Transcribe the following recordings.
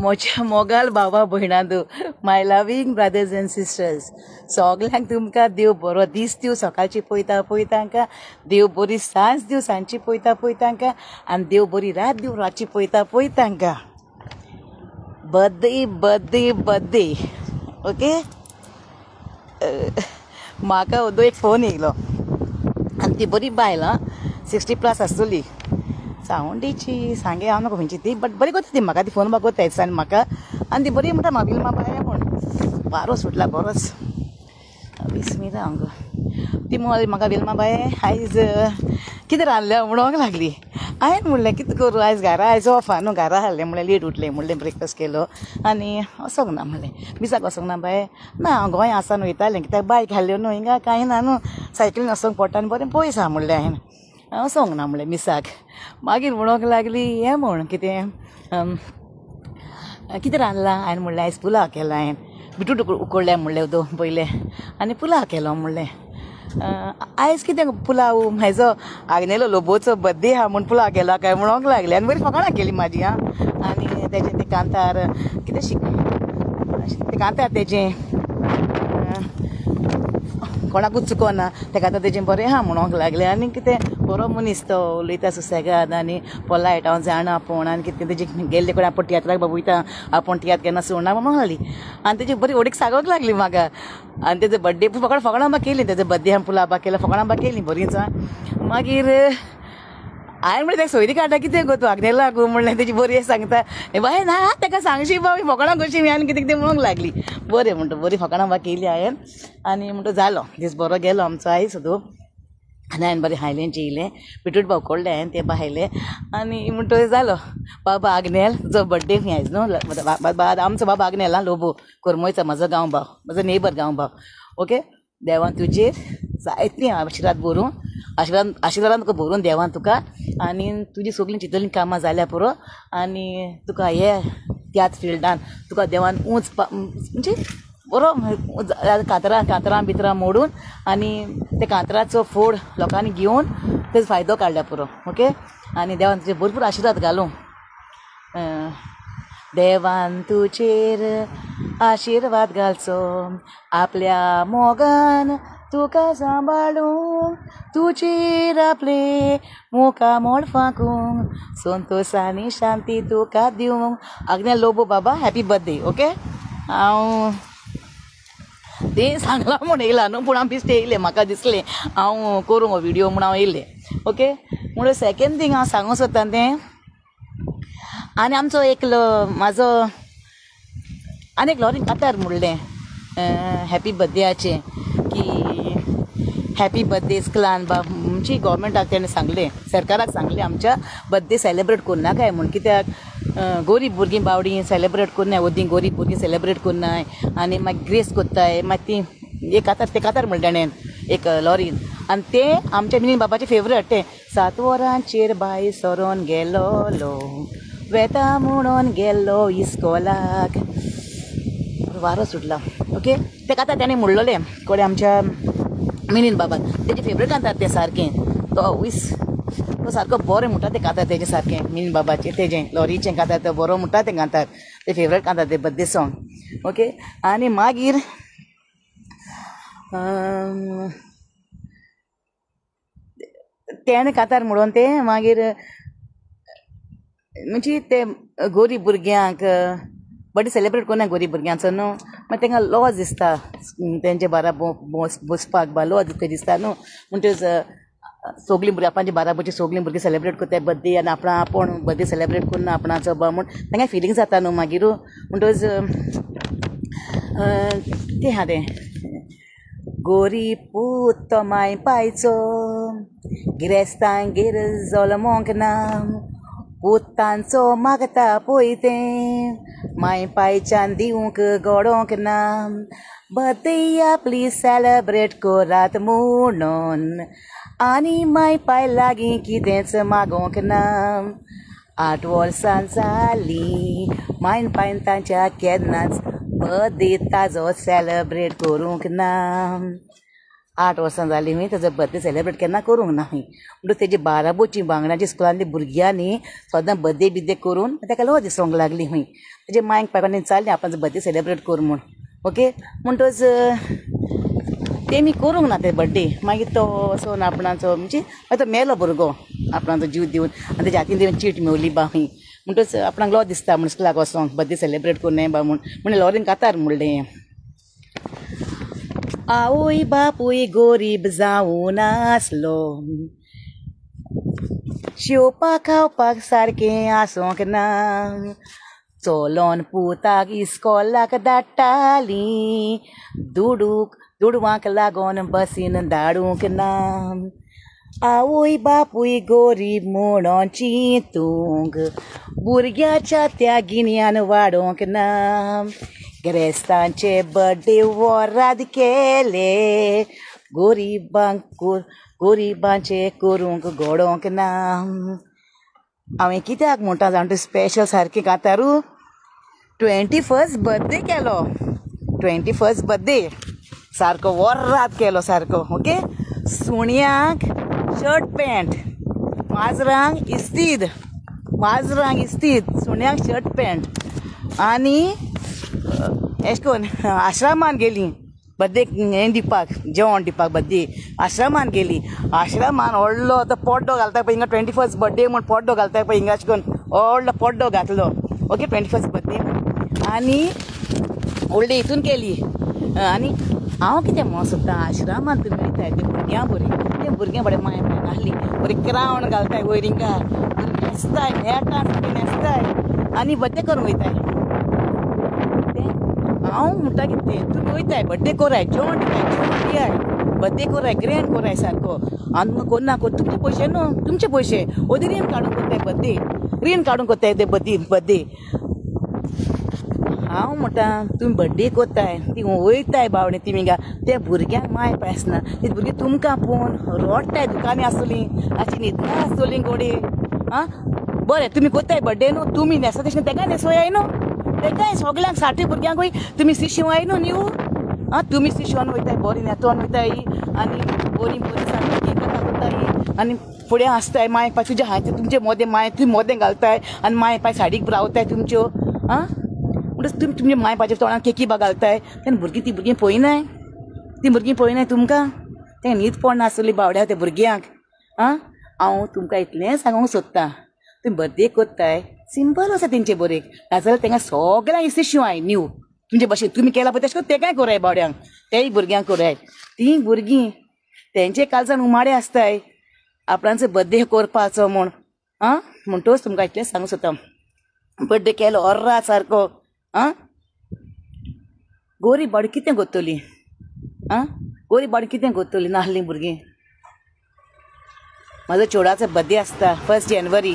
म्हज्या मोगाल भावा भयणांदो, माय loving brothers end sisters, सगल्यांक तुमकां देव बरो दीस दिवं, सकाळची पळयता तांकां देव बरी सांज दिवं, सांजची पळयता तांकां, आनी देव बरी रात दिवं, रातची पळयता तांकां. Birthday okay. म्हाका ओदो एक फोन येयलो आनी ती बरी बायल 60+ आसतली, सावंडेची सांगे हांव नाका खंयची ती, बट बरी कोत्ता ती म्हाका, ती फोन म्हाका कोत्ता दिसांनी म्हाका, आनी ती बरी म्हणटा मागील बाय म्हूण, वारो सुटला बरोच विस्मिता हांव. ती म्हाका विल्मा बाय आयज कितें रांदलें म्हणोंक लागली. हांवें म्हणलें कितें करूं, आयज घरा आयज ऑफ न्हू, घरा हाडलें म्हणलें, लेट उठलें म्हणलें, ब्रेकफास्ट केलो आनी वचोंक ना म्हणलें. मिसाक वचोंक ना बाय, ना हांव गोंय आसान वयतालें, कित्याक बायक हाडल्यो न्हू, हिंगा कांय ना न्हू, सायकलीन वचोंक पडटा आनी बरें पयस आहा म्हणलें. हांवें वचोंक ना म्हणलें मिसाक. मागीर म्हणोंक लागली हें म्हण कितें रांदलां. हांवें म्हणलें आयज पुलाव केला, हांवें बिटूट उकडलें म्हणलें उदो पयलें आनी पुलाव केलो म्हणलें. आयज कितें पुलाव, म्हाजो आग्नेलो लोबोचो बर्थडे आहा म्हूण पुलाव केला काय म्हणोंक लागलें, आनी बरी फकाणां केली म्हाजी. आनी तेजें तें कांतार कितें तें कांतार तेजें कोणाकूच चुकोना, तेका आतां तेजें बरें आहा म्हणोंक लागलें. आनी कितें बरो मनीस तो, उलयता सुसेगाद आनी पोलायट, हांव जाणा आपूण, आनी कितें तेजें गेल्ले कडेन आपूण तियात्राक बाबा वयता, आपूण तियात्र केन्ना सोडना म्हणून लागली. आनी तेजी बरी ओडीक सांगोंक लागली म्हाका. आनी तेजो बर्थडे फकाणां बाग केली, तेजो बर्थडे हांवें पुलाव बाग केलो, फकाणां बाग केली बरींच. मागीर हांवें म्हणलें तेका सोयरी काडटा, कितें गो तूं आग्नेला गो म्हणलें, तेजी बरी सांगता. बाय ना तेका सांगशी बाबा फकाणां कशी आनी कितें कितें म्हणूंक लागली. बरें म्हणटा, बरी फकाणां बाग केली हांवें. आनी म्हणटा जालो दीस बरो गेलो आमचो आयज सुद्दां. आनी हांवें बरें हायलें जेयलें, बिटूट बाव उकडलें हांवें, तें बायलें. आनी म्हणटा जालो बाबा आग्नेल, तुजो बर्थडे आयज न्हू, आमचो बाबा आग्नेल लोबो कोरमोयचो, म्हजो गांव भाव, म्हजो नेबर गांव भाव. ओके. देवान तुजेर जायतीं आशिर्वाद भरूं, आशिर्वादान तुका भरून देवान तुका, आनी तुजी सगलीं चिंतलीं कामां जाल्या पुरो, आनी तुका हे त्याच फिल्डान तुका देवान उंच म्हणजे बरो कांतरां बितरां मोडून आनी ते कांतराचो फोड लोकांनी घेवन तेजो फायदो काडल्या पुरो. ओके. आनी देवान तुजे भरपूर आशिर्वाद घालूं. देवान तुजेर आशिर्वाद घालचो, आपल्या मोगान तुका सांबाळूं, तुजेर आपले मोड फांकूं, संतोश आनी शांती तुका दिवं. आग्नेल लोबो बाबा हॅपी बर्थडे. ओके. हांव तें सांगलां म्हूण येयलां न्हू, पूण हांव बिश्टें येयलें, म्हाका दिसलें हांव करूं हो विडियो म्हूण हांव येयलें. ओके. म्हणून सेकेंड थींग हांव सांगूंक सोदतां तें, आनी आमचो एक म्हाजो आनी एक लॉरीन कांतार म्हणलें हॅपी बर्थडेचें की हॅपी बर्थडे स्कलान म्हणजे गोवोरमेंटाक तेणें सांगलें, सरकाराक सांगलें आमच्या बर्थडे सेलेब्रेट करनाकाय म्हूण, कित्याक गरीब भुरगीं बावडीं सेलेब्रेट करनाय, ओदीं गरीब भुरगीं सेलेब्रेट करनाय, आनी मागीर ग्रेस कोत्ताय, मागीर ती एक कांतार म्हणलें ताणें एक लॉरीन. आनी तें आमच्या मिनीन बाबाचें फेवरेट तें, 7 वरांचेर बाय सरोन गेलोलो, वेता म्हणून गेल्लो इस्कोलाक, वारो सुटला. ओके. तें कांतार ताणें म्हणलोलें कोडे आमच्या मिनीन बाबाक, तेजें फेवरेट कांतार तें सारकें, तो सारको बरें म्हणटा तें कांतार तेजें सारकें, मिनीन बाबाचें तेजें लॉरीचें कांतार तो बरो म्हणटा तें कांतार, तें फेवरेट कांतार तें बर्थडे सॉंग. ओके. आनी मागीर तेणें कांतार म्हणून तें मागीर म्हणजे ते गरीब भुरग्यांक बर्थडे सेलेब्रेट करना गरीब भुरग्यांचो न्हू, मागीर तांकां लॉज दिसता, तेंचे बारा बसपाक बा लॉज दिसता न्हू. म्हणटच सगलीं भुरगीं आपणाची बाराबरची सगलीं भुरगीं सेलेब्रेट करताय बर्थडे, आनी आपूण बर्थडे सेलेब्रेट करना आपणाचो बा म्हूण तांकां फिलींग जाता न्हू. मागीर म्हणटच तें आहा तें गोरी पूत माय पायचो, गिरेस्तांगेर जल्मोंक ना, पुतांचो मागता पोयतें, माय पायच्यान दिवंक गोडोंक ना, बर्थडे आपली सेलेब्रेट कोरात म्हणून, आनी माय पाय लागीं कितेंच मागोंक ना. 8 वर्सां जालीं मायन पायन तांच्या केन्नाच बर्थडे ताजो सेलेब्रेट करूंक ना. 8 वर्सां जालीं हूंय तेजो बर्थडे सेलिब्रेट केन्ना करूंक ना हूंय म्हणटून तेजी 12 बोची बांगड्याच्या स्कुलांतली भुरग्यांनी सदां बर्थडे बिड्डे करून ताका लो दिसोंक लागली हूंय तेजे मांयक पायपांनी चाललें आपणाचो बर्थडे सेलिब्रेट कर म्हूण ओके म्हणटच तेमी करूंक ना ते बर्थडे मागीर तो वचोन आपणाचो म्हणजे तो मेलो भुरगो आपणाचो जीव दिवन आनी तेज्या हातीन तेणें चीट मेवली बा हूंय म्हणटच आपणाक लो दिसता म्हण स्कुलाक वचोंक बर्थडे सेलिब्रेट करूं बा म्हण लॉरीन कातार म्हणलें आवय बापूय गरीब जावून आसलो शेवपाक खावपाक सारकें आसोंक ना चलोन पुताक इस्कॉलाक धाडटालीं दुडवांक लागोन बसीन धाडूंक ना आवय बापूय गरीब म्हणोन चिंतूंक भुरग्याच्या त्या गिन्यान वाडोंक ना गिरेस्तांचे बर्थडे वराद केले गोरिबांचे करूंक घडोंक ना हांवें कित्याक म्हणटा जाण तूं स्पेशल सारकें कातारू 21st बर्थडे केलो 21st बर्थडे सारको वराद केलो सारको ओके सुण्यांक शर्ट पॅन्ट माजरांक इस्तीद सुण्यांक शर्ट पॅन्ट आनी एश कोन्न आश्रमान गेलीं बर्थडे हें दिवपाक जेवण दिवपाक बर्थडे आश्रमान गेलीं आश्रमान व्हडलो तो पड्डो घालता पळय हिंगा 21st बर्थडे म्हूण पड्डो घालता पळय हिंगा अशें करून व्हडलो पड्डो घातलो ओके 21st बर्थडे म्हूण आनी व्हडली हितून केली आनी हांव कितें म्हणूं सोदतां आश्रमान तुमी वयताय ते भुरग्यां बरीं ते भुरग्यां बरें माय नासलीं बरीं क्रावण घालताय वयर हिंगा न्हेसताय नेटान सारकें न्हेसताय आनी बर्थडे करूंक वयताय हांव म्हणटा कितें तुमी वयताय बर्थडे कोराय जेवण दियाय बर्थडे कोराय ग्रँड कोराय सारको आनी कोन्ना तुमचे पयशे न्हू तुमचे पयशे ओदी रीण काडून कोत्ताय बर्थडे रीण काडून कोत्ताय ते बर्थडे हांव म्हणटा तुमी बर्थडे कोत्ताय ती वयताय बावडे तिमी त्या भुरग्यांक माय पाय आसना ती भुरगीं तुमकां पळोवन रोडटाय दुकानी आसतलीं अशी न्हिदना आसतलीं कोडे आं बरें तुमी कोत्ताय बर्थडे न्हू तुमी न्हेसा तशें तेका न्हेसोयाय न्हू तेकाय सगळ्यांक 60 भुरग्यांकूय तुमी शिशिवाय न्हू न्यू आं तुमी शिशोवन वयताय बरीं न्हेसोन वयताय आनी बरीं सारकीं कोत्ताय आनी फुडें आसताय माय पाय तुज्या हांचे तुमचे मोदें माय तुमी मोदें घालताय आनी माय पाय साडीक रावताय तुमच्यो आं म्हणटच तुमी तुमचे माय पायच्या तोंडाक केकी बा घालताय तेन्ना ती भुरगीं पळयनाय तुमकां तें न्हीद पडना आसतली बावड्या त्या भुरग्यांक आं हांव तुमकां इतलें सांगूंक सोदतां तुमी बर्थडे कोत्ताय सिंपल आसा तेंचे बरेक नाजाल्यार तेंकां सगळ्यांक इस्ती शिवाय न्यू तुमचे भशेन तुमी केला पळय तशें तेकाय कोराय बावड्यांक तेय भुरग्यांक कोराय तीं भुरगीं तेंचे कालसावन उमाडे आसताय आपणाचो बर्थडे करपाचो म्हूण आं म्हणटच तुमकां इतलें सांगूंक सोदतां बर्थडे केलो अर्रा सारको आं गोरी बाड कितें कोत्तली आं गोरी बाड कितें कोत्तली नासलीं भुरगीं म्हाजो चेडवाचो बर्थडे आसता 1 जानेवारी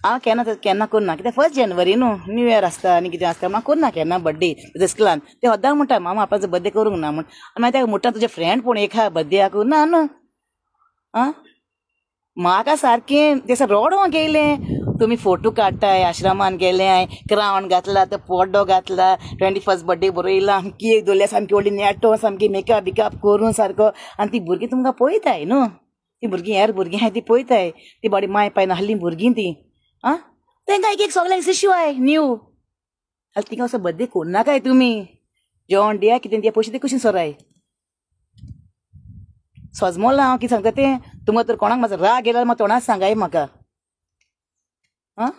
हांव केन्ना करना कित्याक 1 जानेवारी न्हू न्यू इयर आसता आनी कितें आसता म्हाका करना केन्ना बर्थडे तेज्या स्कुलान ते सद्दां म्हणटा मामा आपणाचो बर्थडे करूंक ना म्हूण आनी मागीर ताका म्हणटा तुजे फ्रेंड पूण एक आहा बर्थडेक ना न्हू आं म्हाका सारकें तें रोडोवंक येयलें तुमी फोटो काडटाय आश्रमान गेले क्रावन घातला तो पड्डो घातला 21st बर्थडे बरयला केक दवरल्या सामकी व्हडली नेटो सामकी मेकअप बिकअप करून सारको आनी ती भुरगीं तुमकां पळयताय न्हू ती भुरगीं हेर भुरगीं आहाय ती पळयताय ती बाडी माय पाय नासलीं भुरगीं ती आं तेंकां एक सगळ्यांक शिशिवाय न्यू जाल्यार तिका असो बर्थडे करनाकाय तुमी जेवण दिया कितें दिया पयशे ते कशें सोराय सोजमोल्लां हांव कितें सांगता तें तुमकां तर कोणाक म्हाजो राग येयलो म्हाका तोंडार सांगाय म्हाका आं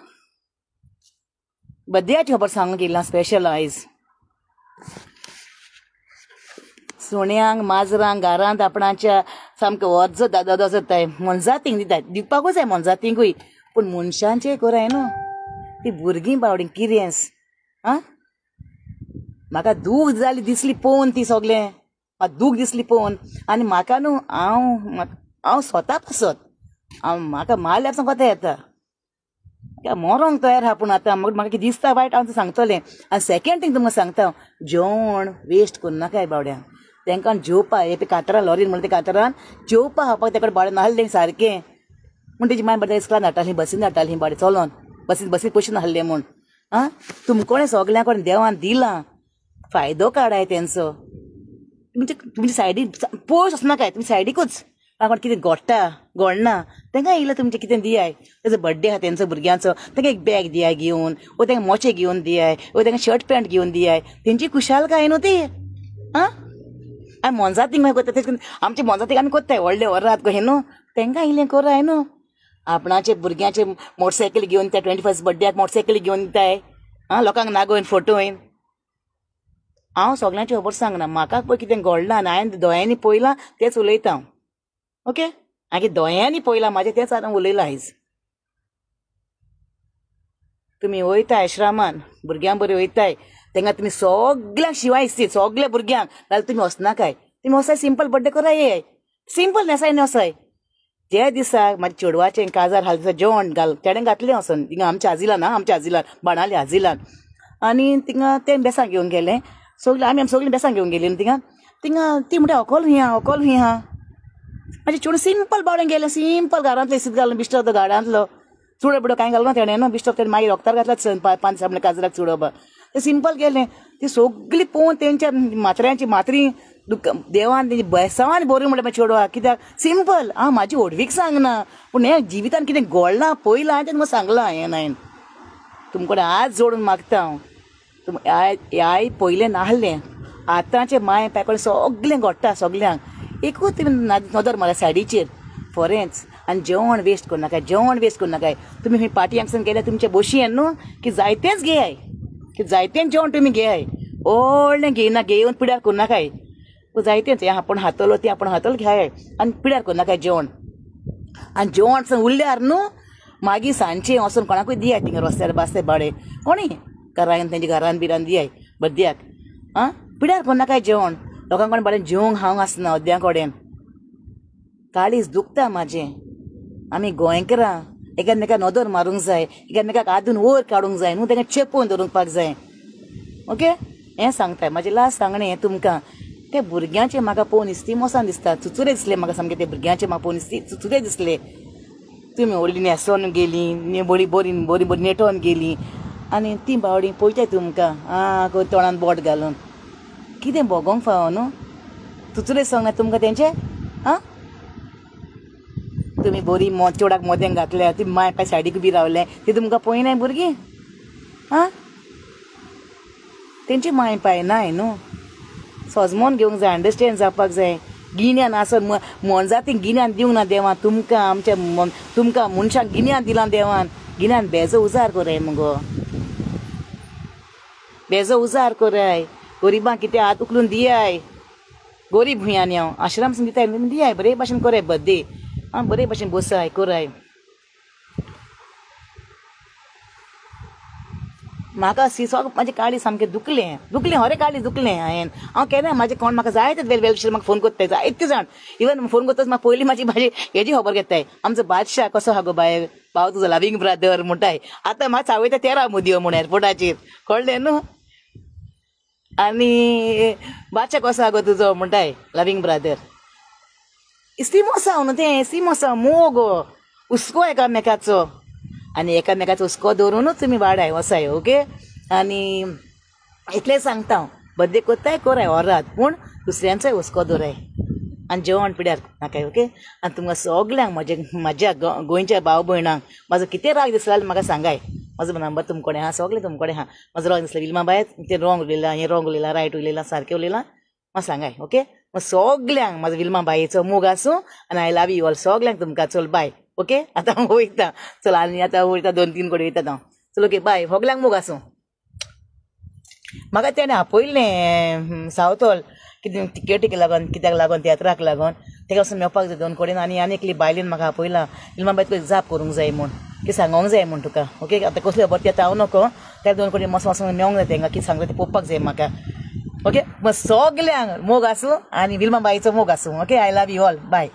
बर्थडेची खबर सांगूंक येयलां स्पेशल आयज सुण्यांक माजरांक घरांत आपणाच्या सामको वज्जो दादो जाताय मनजातींक दिताय दिवपाकूच जाय मनजातींकूय पूण मनशांचें कोराय न्हू ती भुरगीं बावडीं किरेंस आं म्हाका दूख जाली दिसली पळोवन ती सगळें म्हाका दूख दिसली पळोवन आनी म्हाका न्हू हांव स्वता पासत म्हाका मारल्यार सामको कोता येता मोरोंक तयार आहा पूण आतां म्हाका कितें दिसता वायट हांव सांगतलें आनी सेकेंड थींग तुमकां सांगता जेवण वेस्ट करनाकाय बावड्यांक तांकां जेवपा हे कातरां लॉरीन म्हणटा ते कातरान जेवपा खावपाक तेका बाडें नासलें सारकें म्हण तेजी माय बाडें स्कुलान धाडटालीं बसीन धाडटालीं बाडें चलोन बसीन पयशे नासले म्हूण आं तुमकोणें सगळ्यां कडेन देवान दिलां फायदो काडाय तेंचो तुमच्या सायडीक पयस वचनाकाय, तुमी सायडीकूच कोण कितें घोडना तांकां इल्लें तुमचें कितें दियाय. तेजो बर्थडे आहा तेंचो भुरग्यांचो, तांकां एक बॅग दियाय घेवन, वो तांकां मोचे घेवन दियाय, वो तांकां शर्ट पॅन्ट घेवन दियाय. तेंची खुशालकाय न्हू ती. आमी मोनजातीक मागीर कोत्ता, आमच्या मोनजातीक आमी कोत्ताय व्हडले वरात कशें न्हू, तांकां इल्लें कोराय न्हू. आपणाचे भुरग्याचे मोटरसायकल घेवन त्या 21st बर्थडेक मोटरसायकल घेवन दिताय. लोकांक नागोवन फोटोयन. हांव सगळ्यांचे खबर सांगना, म्हाका पळय कितें घडलां आनी हांवें दोळ्यांनी पळयलां तेंच उलयतां. ओके, हांवें दोळ्यांनी पळयलां म्हाजें तेंच आतां उलयलां आयज. तुमी वयताय आश्रमान, भुरग्यां बरें वयताय, तांकां तुमी सगळ्यांक शिवाय दिसती, सगळ्या भुरग्यांक, जाल्यार तुमी वचनाकाय. तुमी वसाय सिंपल बर्थडे कराय येयाय, सिंपल न्हेसाय वसाय. त्या दिसाक म्हाज्या चेडवाचें काजार हाल दिसा जेवण चेड्यांक घातलें वचोन थिंगा आमच्या आजिलान, आमच्या आजिलान बाणाले आजिलान. आनी थिंगा तें बेसां घेवन गेलें सगळीं, आमी सगळीं बेसां घेवन गेलीं थिंगा. ती म्हणटा अकोल हूंय आहा. म्हाजें चेडूं सिंपल बावडें गेलें, सिंपल घरांतलें सीत घालून बिश्टो तो घाडांतलो, चुडो बिडो कांय घालना तेणें न्हू, बिश्टो तेणें मागीर वखदार घातला 5 दिसा आपल्या काजराक चुडोवपा. तें सिंपल गेलें. ती सगळीं पळोवन तेंच्या मात्र्यांची मात्री देवान तेंची बेसांवान बरी म्हणटा म्हाज्या चेडवाक. कित्याक सिंपल, हांव म्हाजी व्हडवीक सांगना, पूण हें जिवितान कितें घडलां पयलां हांवें तें तुमकां सांगलां. हांवें तुमचे कडेन आज जोडून मागता हांव. हांवें पयलें नाहलें, आतांचे माय पाय सगळें घडटा सगल्यांक. एकूच तुमी नदर मारा सायडीचेर फोरेंच. आनी जेवण वेस्ट करनाकाय, जेवण वेस्ट करनाकाय. तुमी खंय पार्टी हांगसून गेल्यार तुमच्या बशयेन न्हू की जायतेंच घेयाय, की जायतें जेवण तुमी घेयाय. व्हडलें घेवन पिड्यार करनाकाय. जायतेंच हें आपण हातलो तें आपण हातल घेयाय आनी पिड्यार करनाकाय जेवण. आनी जेवण उरल्यार न्हू मागीर सांजचें वचून कोणाकूय दियाय, थिंगा रस्त्यार बास्ते बाडे कोणी घरान तेंच्या घरान बिरान दियाय बद्द्याक. पिड्यार करनाकाय जेवण. लोकांक कोण बाडेन जेवंक हांव आसना अद्द्या कडेन. काळीज दुखता म्हाजें. आमी गोंयकारां एकामेकाक नदर मारूंक जाय, एकामेकाक आदून वयर काडूंक जाय न्हू, तांकां चेपून दवरपाक जाय. ओके, हें सांगताय म्हाजें लास्ट सांगणें हें तुमकां. त्या भुरग्यांचें म्हाका पळोवन इस्ती मोसान दिसता, चुचुरे दिसले म्हाका सामकें. ते भुरग्यांचें म्हाका पळोवन इस्ती चुचुरे दिसले. तुमी व्हडलीं न्हेसोन गेलीं, बरी बरी बरी बरी नेटोन गेलीं, आनी ती बावडी पळयताय तुमकां तोंडान बोट घालून. कितें भोगोंक फावो न्हू. चुचुरे सांगना तुमकां तेंचे. तुमी बरी चेडवाक मोद्यांक घातल्या, ती माय पाय सायडीक बी रावलें, ती तुमकां पळयनाय भुरगीं. तेंची माय पाय नाय न्हू. सोजमोन घेवंक जाय, अंडरस्टँड जावपाक जाय. गिन्यान आसोन मोनजातीक गिन्यान दिवंक ना देवान तुमकां. आमच्या तुमकां मनशांक गिन्यान दिलां देवान. गिन्यान बेजो उजार कोराय मुगो, बेजो उजार कोराय. गरिबांक कितें हात उखलून दियाय. गरीब हुंय आनी हांव आश्रम दिताय दियाय. बरे भाशेन कोराय बर्थडे, बरे भाशेन बसाय कोराय. म्हाका सगळें म्हाजें काळी सामकें दुखलें हरे काळी दुखलें. हांव केन्ना म्हाजें कोण म्हाका जायते वेलवेल म्हाका फोन कोत्ताय, जायते जाण. इवन फोन कोत्ताच म्हाका पयलीं म्हाजी हेजी खबर घेताय, आमचो बादशाह कसो आहा गो बाय, भाव तुजो लविंग ब्रदर म्हणटाय. आतां म्हाका चावयता 13 मुदयो म्हूण एअरपोर्टाचेर, कळ्ळें न्हू. आनी बादशाह कसो आहा गो तुजो म्हणटाय लविंग ब्रदर. इस्तिमोसा न्हू तें, इस्तिमोसा मोग हुस्को एकामेकाचो. आनी एकामेकाचो हुस्को दवरूनच तुमी वाडाय वसाय. ओके, आनी इतलें सांगता हांव, बर्थडे कोत्ताय कोराय वरात, पूण दुसऱ्यांचोय हुस्को दवराय आनी जेवण पिड्यार नाकाय. ओके, आनी तुमकां सगल्यांक म्हाज्या गोंयच्या भाव भयणांक म्हाजो कितें राग दिसलो जाल्यार म्हाका सांगाय. म्हाजो नंबर तुमचे कडेन आहा, सगळें तुमचे कडेन आहा. म्हाजो राग दिसलो विल्मा बाय तें रॉंग उलयलां, हें रॉंग उलयलां, रायट उलयलां, सारकें उलयलां, म्हाका सांगाय. ओके, सगल्यांक म्हाजो विल्मा बायेचो मोग आसूं आनी आय लव यू ऑल सगल्यांक तुमकां. चल बाय. ओके, आतां हांव वयता. चल आनी आतां वयता 2-3 कडेन वयता हांव. चल ओके बाय. सगल्यांक मोग आसूं. म्हाका तेणें आपयल्लें सावथ हॉल कितें टिकेटीक लागून, कित्याक लागून, तियात्राक लागून. तेका वचून मेवपाक जाय 2 कडेन. आनी एकली बायलेन म्हाका आपयलां, इल्मा बाय तुका जाप करूंक जाय म्हूण, की सांगोंक जाय म्हूण तुका. ओके, आतां कसली खबर ती आतां हांव नको, त्या 2 कडेन वचून मेवंक जाय तेंकां, कितें सांगता तें पळोवपाक जाय म्हाका. ओके, सगल्यांक मोग आसूं आनी विल्मा बायेचो मोग आसूं. Okay, I love you all. Bye.